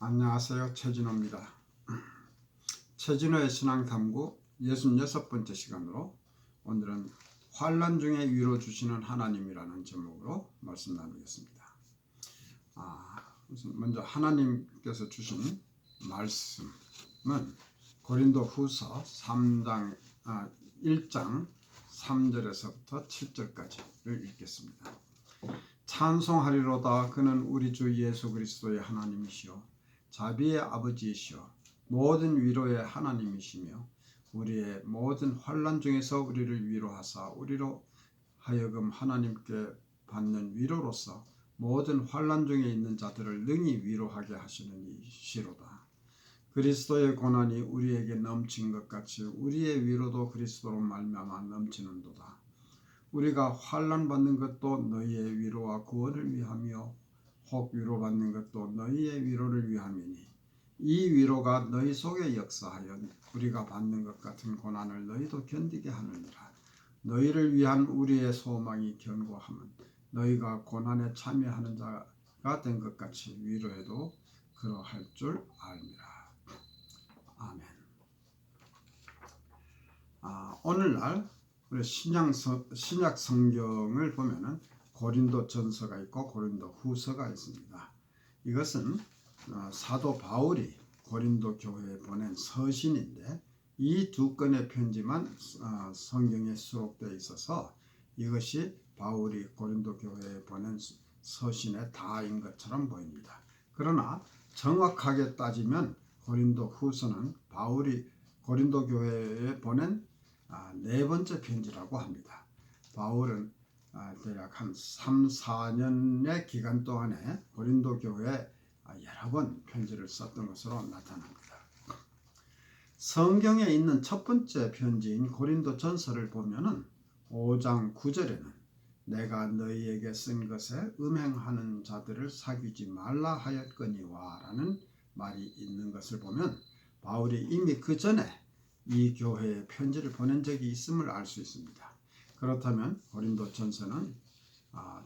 안녕하세요. 최진호입니다. 최진호의 신앙탐구 66번째 시간으로 오늘은 환난 중에 위로 주시는 하나님이라는 제목으로 말씀 나누겠습니다. 우선 먼저 하나님께서 주신 말씀은 고린도 후서 1장 3절에서부터 7절까지를 읽겠습니다. 찬송하리로다. 그는 우리 주 예수 그리스도의 하나님이시요 자비의 아버지이시여 모든 위로의 하나님이시며 우리의 모든 환난 중에서 우리를 위로하사 우리로 하여금 하나님께 받는 위로로서 모든 환난 중에 있는 자들을 능히 위로하게 하시는 이시로다. 그리스도의 고난이 우리에게 넘친 것 같이 우리의 위로도 그리스도로 말미암아 넘치는도다. 우리가 환난 받는 것도 너희의 위로와 구원을 위하며 혹 위로받는 것도 너희의 위로를 위함이니 이 위로가 너희 속에 역사하여 우리가 받는 것 같은 고난을 너희도 견디게 하느니라. 너희를 위한 우리의 소망이 견고함은 너희가 고난에 참여하는 자가 된 것 같이 위로해도 그러할 줄 알미라. 아멘. 오늘날 우리 신약 성경을 보면은 고린도 전서가 있고 고린도 후서가 있습니다. 이것은 사도 바울이 고린도 교회에 보낸 서신인데 이 두 건의 편지만 성경에 수록되어 있어서 이것이 바울이 고린도 교회에 보낸 서신의 다인 것처럼 보입니다. 그러나 정확하게 따지면 고린도 후서는 바울이 고린도 교회에 보낸 네 번째 편지라고 합니다. 바울은 대략 한 3, 4년의 기간 동안에 고린도 교회에 여러 번 편지를 썼던 것으로 나타납니다. 성경에 있는 첫 번째 편지인 고린도 전서를 보면은 5장 9절에는 내가 너희에게 쓴 것에 음행하는 자들을 사귀지 말라 하였거니와 라는 말이 있는 것을 보면 바울이 이미 그 전에 이 교회에 편지를 보낸 적이 있음을 알 수 있습니다. 그렇다면 고린도 전서는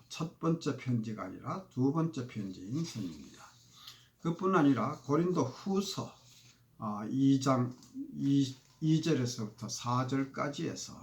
첫 번째 편지가 아니라 두 번째 편지인 셈입니다. 그뿐 아니라 고린도 후서 2장 2절에서부터 4절까지에서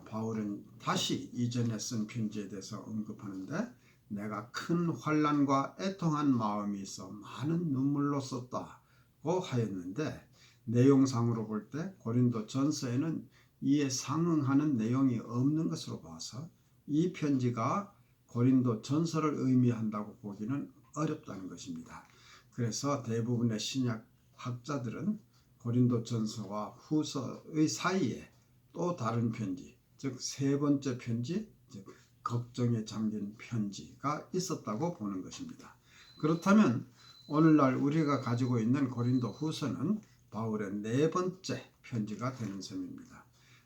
바울은 다시 이전에 쓴 편지에 대해서 언급하는데 내가 큰 환난과 애통한 마음이 있어 많은 눈물로 썼다고 하였는데 내용상으로 볼 때 고린도 전서에는 이에 상응하는 내용이 없는 것으로 봐서 이 편지가 고린도 전서를 의미한다고 보기는 어렵다는 것입니다. 그래서 대부분의 신약 학자들은 고린도 전서와 후서의 사이에 또 다른 편지, 즉 세 번째 편지, 즉 걱정에 잠긴 편지가 있었다고 보는 것입니다. 그렇다면 오늘날 우리가 가지고 있는 고린도 후서는 바울의 네 번째 편지가 되는 셈입니다.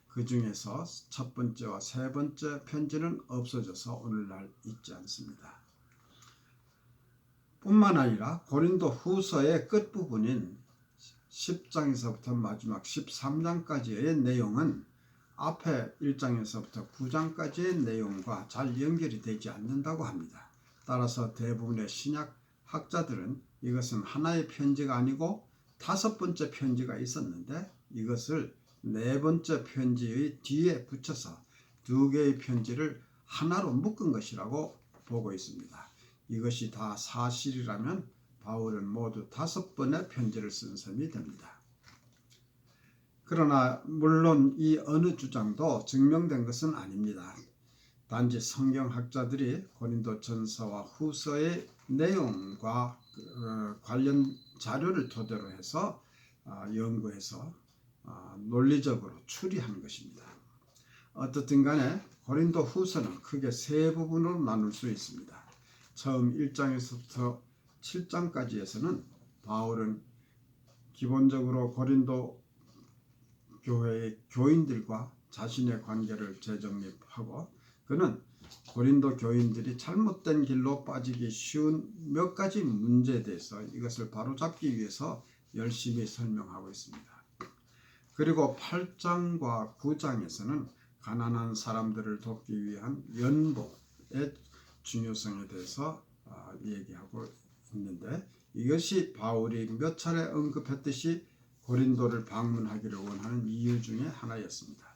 그 중에서 첫 번째와 세 번째 편지는 없어져서 오늘날 있지 않습니다. 뿐만 아니라 고린도 후서의 끝부분인 10장에서부터 마지막 13장까지의 내용은 앞에 1장에서부터 9장까지의 내용과 잘 연결이 되지 않는다고 합니다. 따라서 대부분의 신약 학자들은 이것은 하나의 편지가 아니고 다섯 번째 편지가 있었는데 이것을 네 번째 편지의 뒤에 붙여서 두 개의 편지를 하나로 묶은 것이라고 보고 있습니다. 이것이 다 사실이라면 바울은 모두 5번의 편지를 쓴 셈이 됩니다. 그러나 물론 이 어느 주장도 증명된 것은 아닙니다. 단지 성경학자들이 고린도 전서와 후서의 내용과 관련 자료를 토대로 해서 연구해서 논리적으로 추리한 것입니다. 어떻든 간에 고린도 후서는 크게 세 부분으로 나눌 수 있습니다. 처음 1장에서부터 7장까지에서는 바울은 기본적으로 고린도 교회의 교인들과 자신의 관계를 재정립하고 그는 고린도 교인들이 잘못된 길로 빠지기 쉬운 몇 가지 문제에 대해서 이것을 바로잡기 위해서 열심히 설명하고 있습니다. 그리고 8장과 9장에서는 가난한 사람들을 돕기 위한 연보의 중요성에 대해서 얘기하고 있는데 이것이 바울이 몇 차례 언급했듯이 고린도를 방문하기를 원하는 이유 중에 하나였습니다.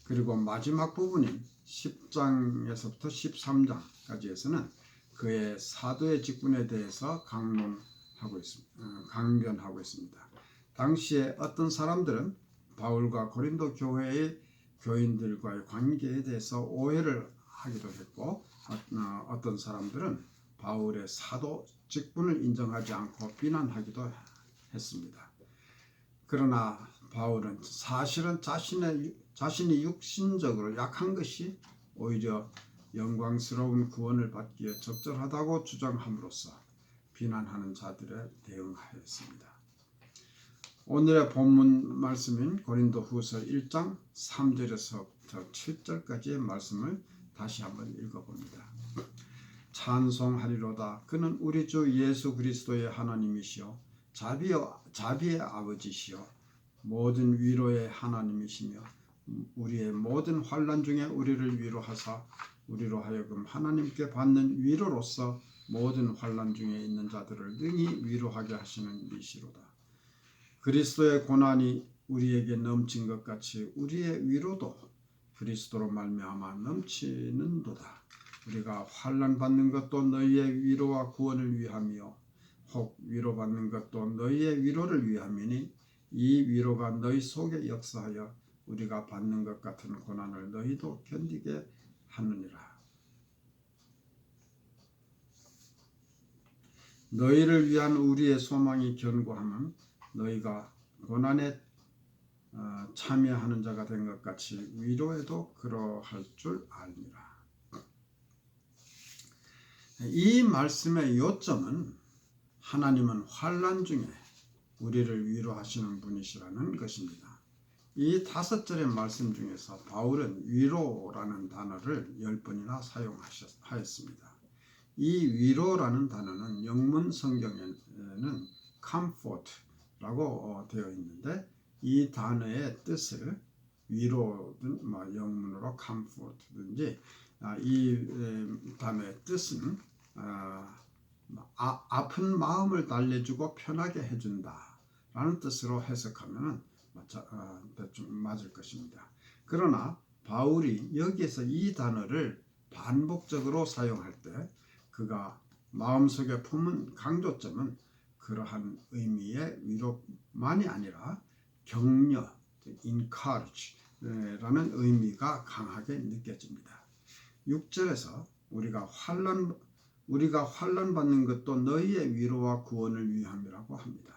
그리고 마지막 부분인 10장에서부터 13장까지에서는 그의 사도의 직분에 대해서 강변하고 있습니다. 당시에 어떤 사람들은 바울과 고린도 교회의 교인들과의 관계에 대해서 오해를 하기도 했고 어떤 사람들은 바울의 사도 직분을 인정하지 않고 비난하기도 했습니다. 그러나 바울은 사실은 자신이 육신적으로 약한 것이 오히려 영광스러운 구원을 받기에 적절하다고 주장함으로써 비난하는 자들에 대응하였습니다. 오늘의 본문 말씀인 고린도후서 1장 3절에서부터 7절까지의 말씀을 다시 한번 읽어봅니다. 찬송하리로다. 그는 우리 주 예수 그리스도의 하나님이시요 자비의 아버지시요 모든 위로의 하나님이시며 우리의 모든 환난 중에 우리를 위로하사 우리로 하여금 하나님께 받는 위로로서 모든 환난 중에 있는 자들을 능히 위로하게 하시는 이시로다. 그리스도의 고난이 우리에게 넘친 것 같이 우리의 위로도 그리스도로 말미암아 넘치는도다. 우리가 환난 받는 것도 너희의 위로와 구원을 위함이요 혹 위로받는 것도 너희의 위로를 위함이니 이 위로가 너희 속에 역사하여 우리가 받는 것 같은 고난을 너희도 견디게 하느니라. 너희를 위한 우리의 소망이 견고함은 너희가 고난에 참여하는 자가 된 것 같이 위로에도 그러할 줄 알미라. 이 말씀의 요점은 하나님은 환난 중에 우리를 위로하시는 분이시라는 것입니다. 이 5절의 말씀 중에서 바울은 위로라는 단어를 10번이나 사용하였습니다. 이 위로라는 단어는 영문 성경에는 comfort라고 되어 있는데 이 단어의 뜻을 위로든 영문으로 comfort든지 이 단어의 뜻은 아픈 마음을 달래주고 편하게 해준다 라는 뜻으로 해석하면 대충 맞을 것입니다. 그러나 바울이 여기에서 이 단어를 반복적으로 사용할 때 그가 마음속에 품은 강조점은 그러한 의미의 위로만이 아니라 격려, encourage 라는 의미가 강하게 느껴집니다. 6절에서 우리가 환난 받는 것도 너희의 위로와 구원을 위함이라고 합니다.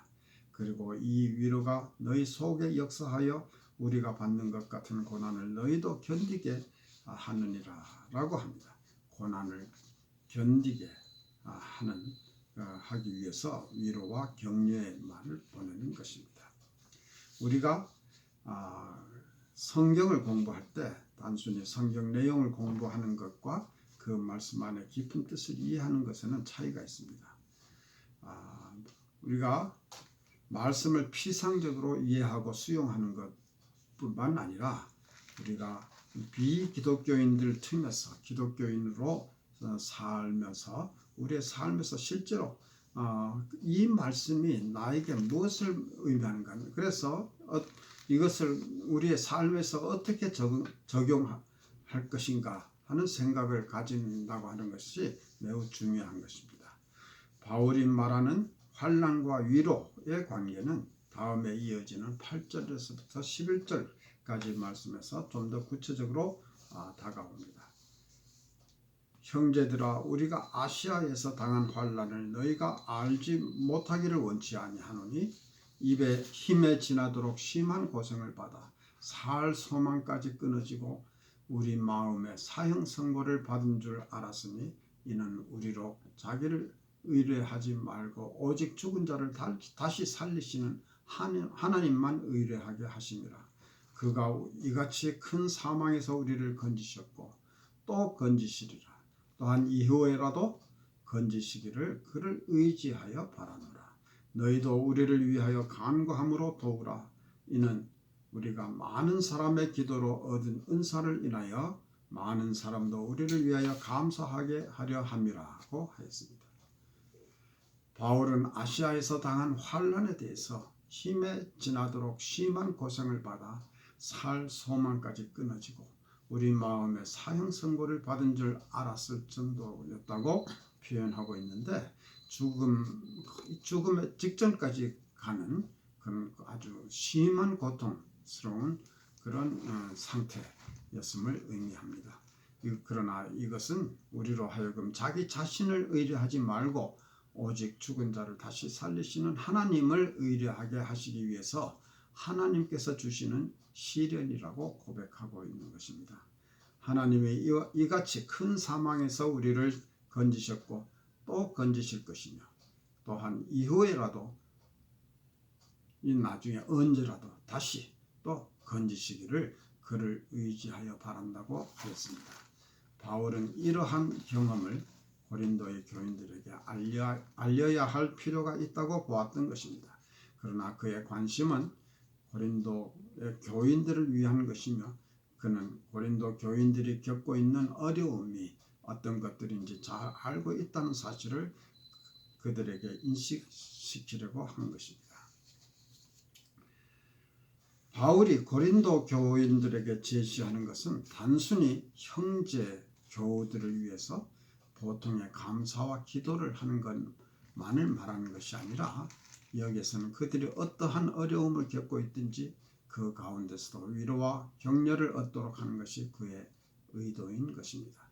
그리고 이 위로가 너희 속에 역사하여 우리가 받는 것 같은 고난을 너희도 견디게 하느니라 라고 합니다. 고난을 견디게 하기 위해서 위로와 격려의 말을 보내는 것입니다. 우리가 성경을 공부할 때 단순히 성경 내용을 공부하는 것과 그 말씀 안에 깊은 뜻을 이해하는 것에는 차이가 있습니다. 우리가 말씀을 피상적으로 이해하고 수용하는 것뿐만 아니라 우리가 비기독교인들 틈에서 기독교인으로 살면서 우리의 삶에서 실제로 이 말씀이 나에게 무엇을 의미하는가, 그래서 이것을 우리의 삶에서 어떻게 적용할 것인가 하는 생각을 가진다고 하는 것이 매우 중요한 것입니다. 바울이 말하는 환난과 위로의 관계는 다음에 이어지는 8절에서부터 11절까지 말씀에서 좀 더 구체적으로 다가옵니다. 형제들아, 우리가 아시아에서 당한 환난을 너희가 알지 못하기를 원치 아니하노니 입에 힘에 지나도록 심한 고생을 받아 살 소망까지 끊어지고 우리 마음에 사형 선고를 받은 줄 알았으니 이는 우리로 자기를 의뢰하지 말고 오직 죽은 자를 다시 살리시는 하나님만 의뢰하게 하심이라. 그가 이같이 큰 사망에서 우리를 건지셨고 또 건지시리라. 또한 이후에라도 건지시기를 그를 의지하여 바라노라. 너희도 우리를 위하여 간구함으로 도우라. 이는 우리가 많은 사람의 기도로 얻은 은사를 인하여 많은 사람도 우리를 위하여 감사하게 하려 함이라고 하였습니다. 바울은 아시아에서 당한 환난에 대해서 힘에 지나도록 심한 고생을 받아 살 소망까지 끊어지고 우리 마음에 사형 선고를 받은 줄 알았을 정도였다고 표현하고 있는데 죽음의 직전까지 가는 그런 아주 심한 고통스러운 그런 상태였음을 의미합니다. 그러나 이것은 우리로 하여금 자기 자신을 의뢰하지 말고 오직 죽은 자를 다시 살리시는 하나님을 의뢰하게 하시기 위해서 하나님께서 주시는 시련이라고 고백하고 있는 것입니다. 하나님이 이같이 큰 사망에서 우리를 건지셨고 또 건지실 것이며 또한 이후에라도 이 나중에 언제라도 다시 또 건지시기를 그를 의지하여 바란다고 하였습니다. 바울은 이러한 경험을 고린도의 교인들에게 알려야 할 필요가 있다고 보았던 것입니다. 그러나 그의 관심은 고린도의 교인들을 위한 것이며 그는 고린도 교인들이 겪고 있는 어려움이 어떤 것들인지 잘 알고 있다는 사실을 그들에게 인식시키려고 한 것입니다. 바울이 고린도 교인들에게 제시하는 것은 단순히 형제 교우들을 위해서 보통의 감사와 기도를 하는 것만을 말하는 것이 아니라 여기에서는 그들이 어떠한 어려움을 겪고 있든지 그 가운데서도 위로와 격려를 얻도록 하는 것이 그의 의도인 것입니다.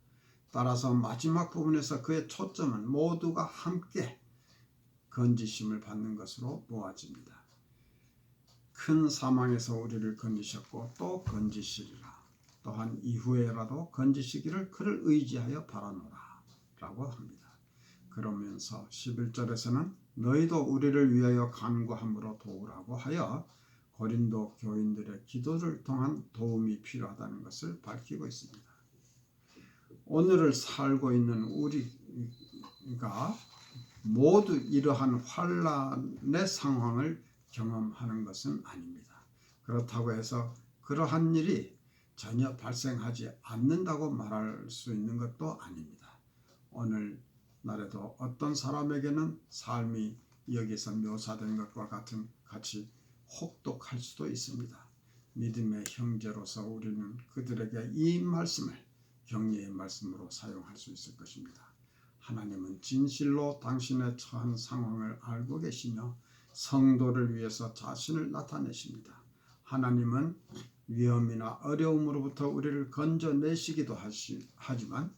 따라서 마지막 부분에서 그의 초점은 모두가 함께 건지심을 받는 것으로 모아집니다. 큰 사망에서 우리를 건지셨고 또 건지시리라. 또한 이후에라도 건지시기를 그를 의지하여 바라노라 라고 합니다. 그러면서 11절에서는 너희도 우리를 위하여 간구함으로 도우라고 하여 고린도 교인들의 기도를 통한 도움이 필요하다는 것을 밝히고 있습니다. 오늘을 살고 있는 우리가 모두 이러한 환난의 상황을 경험하는 것은 아닙니다. 그렇다고 해서 그러한 일이 전혀 발생하지 않는다고 말할 수 있는 것도 아닙니다. 오늘날에도 어떤 사람에게는 삶이 여기서 묘사된 것과 같이 혹독할 수도 있습니다. 믿음의 형제로서 우리는 그들에게 이 말씀을 격려의 말씀으로 사용할 수 있을 것입니다. 하나님은 진실로 당신의 처한 상황을 알고 계시며 성도를 위해서 자신을 나타내십니다. 하나님은 위험이나 어려움으로부터 우리를 건져내시기도 하지만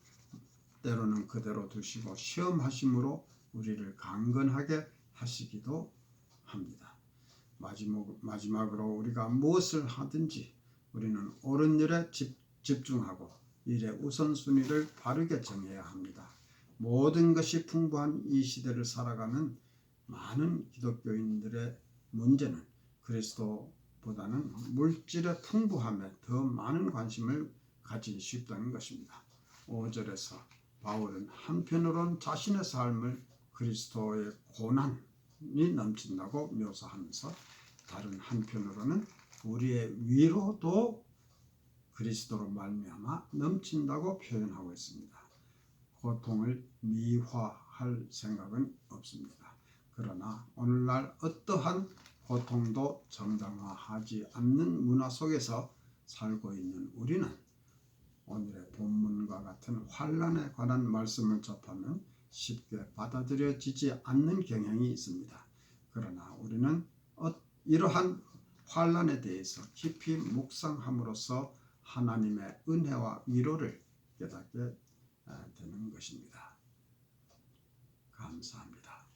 때로는 그대로 두시고 시험하심으로 우리를 강건하게 하시기도 합니다. 마지막으로 우리가 무엇을 하든지 우리는 옳은 일에 집중하고 일의 우선순위를 바르게 정해야 합니다. 모든 것이 풍부한 이 시대를 살아가는 많은 기독교인들의 문제는 그리스도보다는 물질의 풍부함에 더 많은 관심을 가지기 쉽다는 것입니다. 5절에서 바울은 한편으로는 자신의 삶을 그리스도의 고난이 넘친다고 묘사하면서 다른 한편으로는 우리의 위로도 그리스도로 말미암아 넘친다고 표현하고 있습니다. 고통을 미화할 생각은 없습니다. 그러나 오늘날 어떠한 고통도 정당화하지 않는 문화 속에서 살고 있는 우리는 오늘의 본문과 같은 환난에 관한 말씀을 접하면 쉽게 받아들여지지 않는 경향이 있습니다. 그러나 우리는 이러한 환난에 대해서 깊이 묵상함으로써 하나님의 은혜와 위로를 깨닫게 되는 것입니다. 감사합니다.